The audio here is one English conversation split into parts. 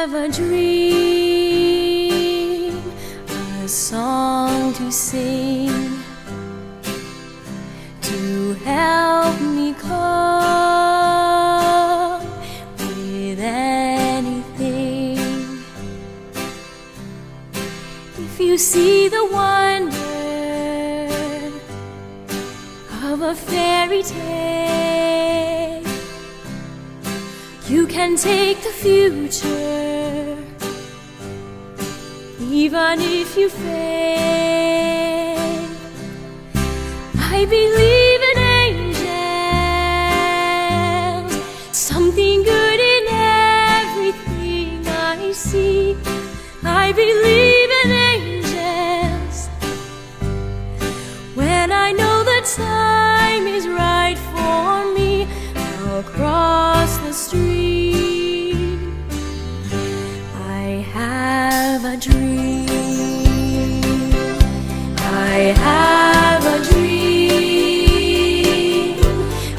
have a dream, a song to sing, to help me cope with anything. If you see the wonder of a fairy tale, you can take the future, even if you fail. I believe in angels, something good in everything I see. I believe in angels when I know the time is right for me. I'll cross the street. I have a dream. I have a dream,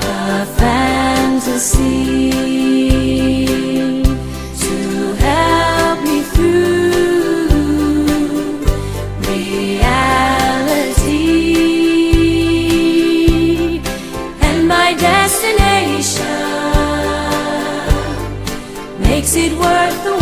a fantasy to help me through reality, and my destination makes it worth the